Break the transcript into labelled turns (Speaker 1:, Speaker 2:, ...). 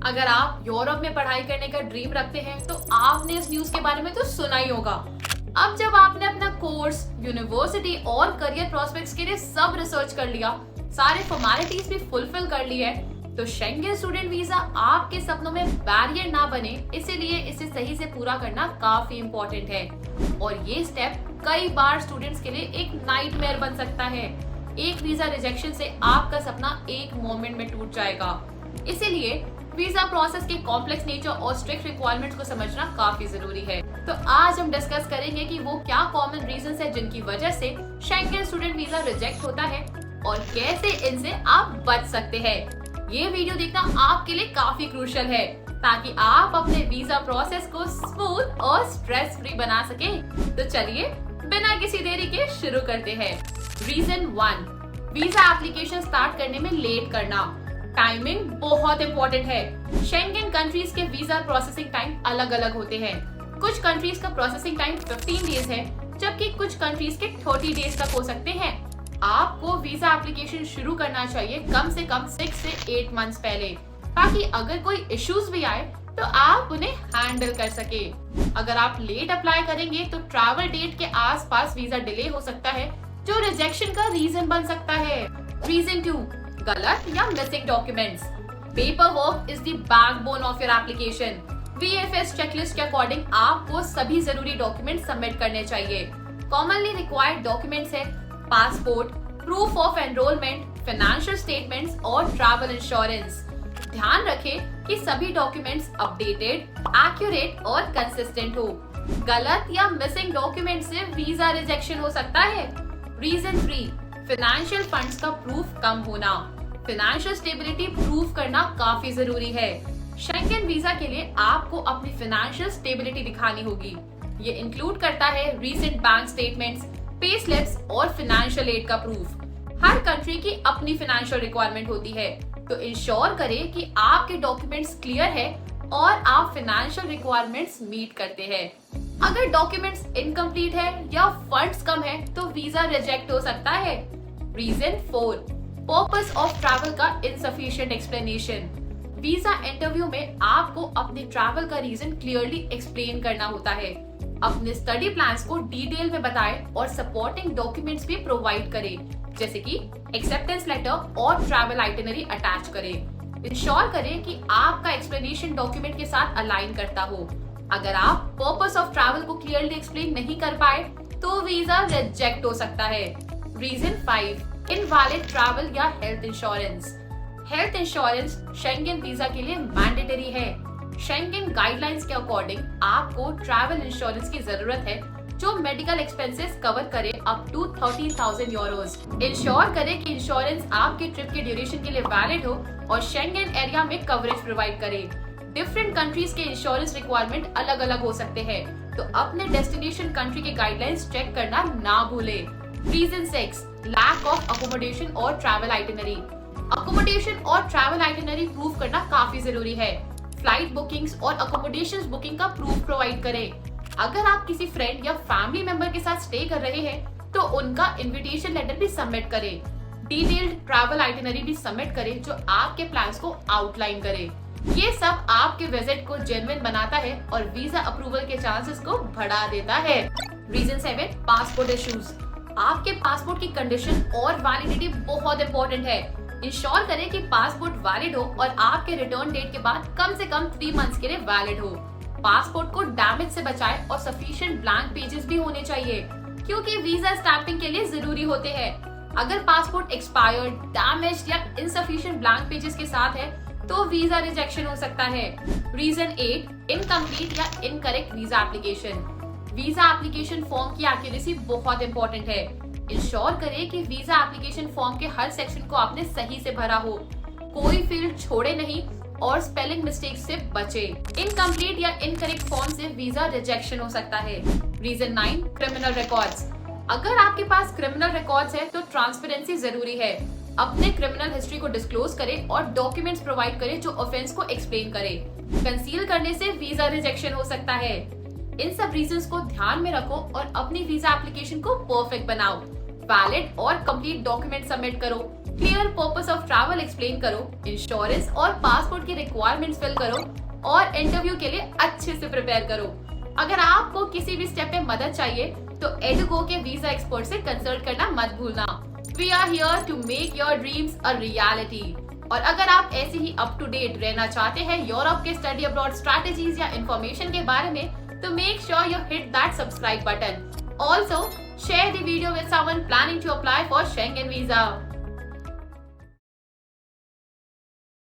Speaker 1: अगर आप यूरोप में पढ़ाई करने का ड्रीम रखते हैं तो आपने इस न्यूज के बारे में तो सुना ही होगा। अब जब आपने अपना कोर्स, यूनिवर्सिटी और करियर प्रोस्पेक्ट्स के लिए सब रिसर्च कर लिया, सारे फॉर्मेलिटीज भी फुलफिल कर ली है, तो शेंगेन स्टूडेंट वीजा आपके सपनों में बैरियर ना बने, इसीलिए इसे सही से पूरा करना काफी इम्पोर्टेंट है। और ये स्टेप कई बार स्टूडेंट्स के लिए एक नाइटमेयर बन सकता है। एक वीजा रिजेक्शन से आपका सपना एक मोमेंट में टूट जाएगा। इसीलिए वीजा प्रोसेस के कॉम्प्लेक्स नेचर और स्ट्रिक्ट रिक्वायरमेंट्स को समझना काफी जरूरी है। तो आज हम डिस्कस करेंगे कि वो क्या कॉमन रीजंस है जिनकी वजह से शेंगेन स्टूडेंट वीजा रिजेक्ट होता है और कैसे इनसे आप बच सकते हैं। ये वीडियो देखना आपके लिए काफी क्रूशियल है ताकि आप अपने वीजा प्रोसेस को स्मूथ और स्ट्रेस फ्री बना सके। तो चलिए बिना किसी देरी के शुरू करते हैं। रीजन 1, वीजा एप्लीकेशन स्टार्ट करने में लेट करना। टाइमिंग बहुत इंपॉर्टेंट है। शेंगेन कंट्रीज के वीजा प्रोसेसिंग टाइम अलग अलग होते हैं। कुछ कंट्रीज का प्रोसेसिंग टाइम 15 डेज है, जबकि कुछ कंट्रीज के 30 डेज तक हो सकते हैं। आपको वीजा एप्लीकेशन शुरू करना चाहिए कम से कम 6 से 8 मंथ्स पहले, ताकि अगर कोई इश्यूज भी आए तो आप उन्हें हैंडल कर सके। अगर आप लेट अप्लाई करेंगे तो ट्रैवल डेट के आसपास वीजा डिले हो सकता है, जो रिजेक्शन का रीजन बन सकता है। रीजन 2, गलत या missing documents. Paper work is the backbone of your application. VFS checklist के अकॉर्डिंग आपको सभी जरूरी डॉक्यूमेंट सबमिट करने चाहिए। कॉमनली रिक्वायर्ड डॉक्यूमेंट्स है passport, proof of enrolment, financial statements और ट्रैवल इंश्योरेंस। ध्यान रखें कि सभी डॉक्यूमेंट्स अपडेटेड, एक्यूरेट और कंसिस्टेंट हो। गलत या मिसिंग डॉक्यूमेंट से वीजा रिजेक्शन हो सकता है। रीजन 3, फाइनेंशियल फंड्स का प्रूफ कम होना। फाइनेंशियल स्टेबिलिटी प्रूव करना काफी जरूरी है। शेंगेन वीजा के लिए आपको अपनी फाइनेंशियल स्टेबिलिटी दिखानी होगी। ये इंक्लूड करता है recent bank statements, pay slips और फाइनेंशियल एड का प्रूफ। हर कंट्री की अपनी फाइनेंशियल रिक्वायरमेंट होती है, तो इंश्योर करें कि आपके डॉक्यूमेंट्स क्लियर है और आप फाइनेंशियल रिक्वायरमेंट्स मीट करते हैं। अगर डॉक्यूमेंट्स इनकम्प्लीट है या फंड्स कम है तो वीजा रिजेक्ट हो सकता है। रीजन 4, पर्पस ऑफ ट्रैवल का इनसफिशिएंट एक्सप्लेनेशन। वीजा इंटरव्यू में आपको अपने ट्रैवल का रीजन क्लियरली एक्सप्लेन करना होता है। अपने स्टडी प्लान्स को डिटेल में बताएं और सपोर्टिंग डॉक्यूमेंट्स भी प्रोवाइड करें, जैसे कि एक्सेप्टेंस लेटर और ट्रैवल आइटिनरी अटैच करें। इंश्योर करें कि आपका एक्सप्लेनेशन डॉक्यूमेंट के साथ अलाइन करता हो। अगर आप पर्पस ऑफ ट्रैवल को क्लियरली एक्सप्लेन नहीं कर पाए तो वीजा रिजेक्ट हो सकता है। रीजन 5, इनवैलिड ट्रैवल या health insurance. Health insurance Schengen visa के लिए मैंडेटरी है। शेंगेन गाइडलाइंस के अकॉर्डिंग आपको ट्रैवल इंश्योरेंस की जरूरत है जो मेडिकल एक्सपेंसेस कवर करे अप टू 13,000 यूरोस। इंश्योर करें कि इंश्योरेंस आपके ट्रिप के ड्यूरेशन के लिए वैलिड हो और शेंगेन एरिया में कवरेज प्रोवाइड करे। डिफरेंट कंट्रीज के इंश्योरेंस रिक्वायरमेंट अलग अलग हो सकते हैं, तो अपने डेस्टिनेशन कंट्री के गाइडलाइंस चेक करना ना भूलें। रीजन 6, लैक ऑफ अकोमोडेशन और ट्रैवल आइटिनरी। अकोमोडेशन और ट्रैवल आइटिनरी प्रूफ करना काफी जरूरी है। फ्लाइट बुकिंग्स और अकोमोडेशंस बुकिंग का प्रूफ प्रोवाइड करें। अगर आप किसी फ्रेंड या फैमिली मेंबर के साथ स्टे कर रहे हैं तो उनका इनविटेशन लेटर भी सबमिट करें। डिटेल्ड ट्रैवल आइटिनरी भी सबमिट करें जो आपके प्लान्स को आउटलाइन करे। ये सब आपके विजिट को जेन्युइन बनाता है और वीजा अप्रूवल के चांसेस को बढ़ा देता है। Reason 7, passport issues. आपके पासपोर्ट की कंडीशन और वैलिडिटी बहुत इंपॉर्टेंट है। इंश्योर करें कि पासपोर्ट वैलिड हो और आपके रिटर्न डेट के बाद कम से कम 3 मंथ्स के लिए वैलिड हो। पासपोर्ट को डैमेज से बचाए और सफिशिएंट ब्लैंक पेजेस भी होने चाहिए, क्योंकि वीजा स्टैंपिंग के लिए जरूरी होते हैं। अगर पासपोर्ट एक्सपायर्ड, डैमेज्ड या इनसफिशिएंट ब्लैंक पेजेस के साथ है तो वीजा रिजेक्शन हो सकता है। रीजन 8, इनकम्प्लीट या incorrect visa application. Visa application form की एक्यूरेसी बहुत इंपॉर्टेंट है। इंश्योर करें कि वीजा एप्लीकेशन फॉर्म के हर सेक्शन को आपने सही से भरा हो, कोई फील्ड छोड़े नहीं और स्पेलिंग मिस्टेक्स से बचे। इनकम्प्लीट या इनकरेक्ट फॉर्म से वीजा रिजेक्शन हो सकता है। Reason 9, criminal records. अगर आपके पास क्रिमिनल रिकॉर्ड्स है तो ट्रांसपेरेंसी जरूरी है। अपने क्रिमिनल हिस्ट्री को डिस्क्लोज करें और डॉक्यूमेंट्स प्रोवाइड करें जो ऑफेंस को एक्सप्लेन करें। कंसील करने से वीजा रिजेक्शन हो सकता है। इन सब रीजंस को ध्यान में रखो और अपनी वीजा एप्लीकेशन को परफेक्ट बनाओ। वैलिड और कंप्लीट डॉक्यूमेंट सबमिट करो। Clear purpose of travel explain करो, इंश्योरेंस और पासपोर्ट की रिक्वायरमेंट्स फिल करो और इंटरव्यू के लिए अच्छे से प्रिपेयर करो। अगर आपको किसी भी स्टेप में मदद चाहिए तो एडुगो के वीजा एक्सपर्ट से कंसल्ट करना मत भूलना। We are here to make your dreams a reality. और अगर आप ऐसे ही अप टू डेट रहना चाहते हैं यूरोप के स्टडी अब्रॉड स्ट्रैटेजीज या इंफॉर्मेशन के बारे में, तो make sure you hit that subscribe button. Also share the video with someone planning to apply for Schengen visa.